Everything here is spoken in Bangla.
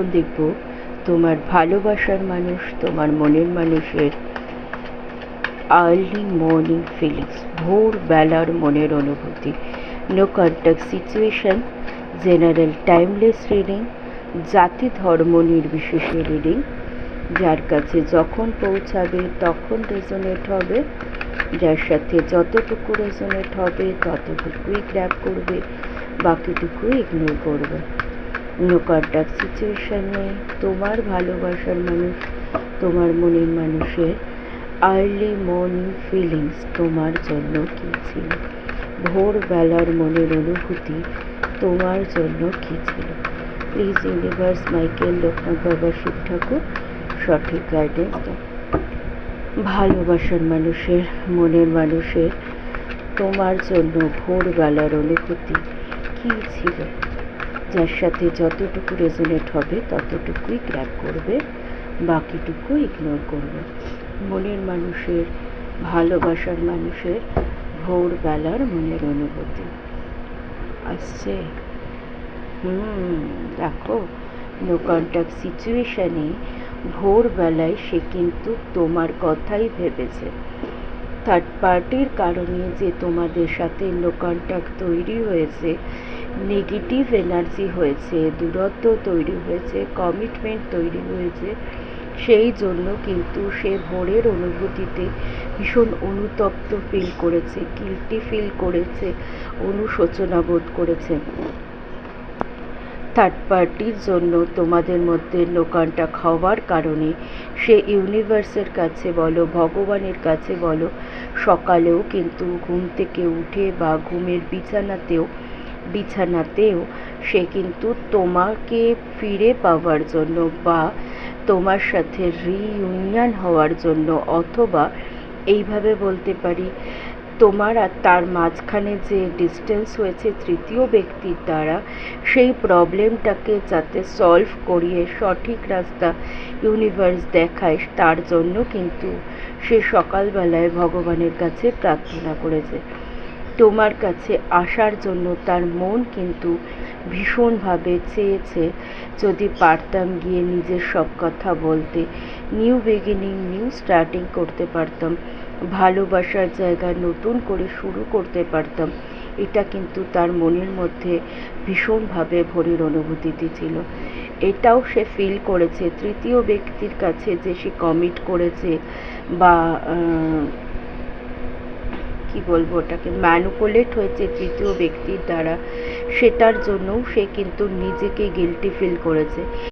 এখন দেখব তোমার ভালোবাসার মানুষ, তোমার মনের মানুষের আর্লি মর্নিং ফিলিংস, ভোরবেলার মনের অনুভূতি। No contact situation, general timeless reading, জাতি ধর্ম নির্বিশেষে রিডিং। যার কাছে যখন পৌঁছাবে তখন রেজোনেট হবে, যার সাথে যতটুকু রেজোনেট হবে ততটুকুই গ্র্যাব করবে, বাকিটুকু ইগনোর করবে। নো কন্ট্যাক্ট সিচুয়েশন নেই। তোমার ভালোবাসার মানুষ, তোমার মনের মানুষের আর্লি মর্নিং ফিলিংস তোমার জন্য কী ছিল, ভোরবেলার মনের অনুভূতি তোমার জন্য কী ছিল। প্লিজ ইউনিভার্স, মাইকেল, লোকনাথ বাবা, শিব ঠাকুর সঠিক গাইডেন্স দাও। ভালোবাসার মানুষের, মনের মানুষের তোমার জন্য ভোরবেলার অনুভূতি কী ছিল, যার সাথে যতটুকু রেজোনেট হবে ততটুকুই গ্র্যাব করবে, বাকিটুকু ইগনোর করবে। মনের মানুষের, ভালোবাসার মানুষের ভোরবেলার মনের অনুভূতি আসছে। দেখো, নো কন্ট্যাক্ট সিচুয়েশানে ভোরবেলায় সে কিন্তু তোমার কথাই ভেবেছে। থার্ড পার্টির কারণে যে তোমাদের সাথে নো কন্ট্যাক্ট তৈরি হয়েছে, নেগেটিভ এনার্জি হয়েছে, দূরত্ব তৈরি হয়েছে, কমিটমেন্ট তৈরি হয়েছে, সেই জন্য কিন্তু সে ভোরের অনুভূতিতে ভীষণ অনুতপ্ত ফিল করেছে, গিল্টি ফিল করেছে, অনুশোচনা বোধ করেছে। থার্ড পার্টির জন্য তোমাদের মধ্যে নো কন্ট্যাক্ট হওয়ার কারণে সে ইউনিভার্সের কাছে বলো, ভগবানের কাছে বলো, সকালেও কিন্তু ঘুম থেকে উঠে বা ঘুমের বিছানাতেও সে কিন্তু তোমাকে ফিরে পাওয়ার জন্য বা তোমার সাথে রিইউনিয়ন হওয়ার জন্য, অথবা এইভাবে বলতে পারি তোমার আর তার মাঝখানে যে ডিস্টেন্স হয়েছে তৃতীয় ব্যক্তির দ্বারা, সেই প্রবলেমটাকে যাতে সলভ করিয়ে সঠিক রাস্তা ইউনিভার্স দেখায়, তার জন্য কিন্তু সে সকালবেলায় ভগবানের কাছে প্রার্থনা করেছে। তোমার কাছে আসার জন্য তার মন কিন্তু ভীষণভাবে চেয়েছে, যদি পারতাম গিয়ে নিজের সব কথা বলতে, নিউ বিগিনিং, নিউ স্টার্টিং করতে পারতাম, ভালোবাসার জায়গা নতুন করে শুরু করতে পারতাম। এটা কিন্তু তার মনের মধ্যে ভীষণভাবে ভোরের অনুভূতিটি ছিল। এটাও সে ফিল করেছে তৃতীয় ব্যক্তির কাছে যে সে কমিট করেছে বা কি বলবো ওটাকে, ম্যানিপুলেট হয়েছে তৃতীয় ব্যক্তির দ্বারা, সেটার জন্যও সে কিন্তু নিজেকে গিল্টি ফিল করেছে।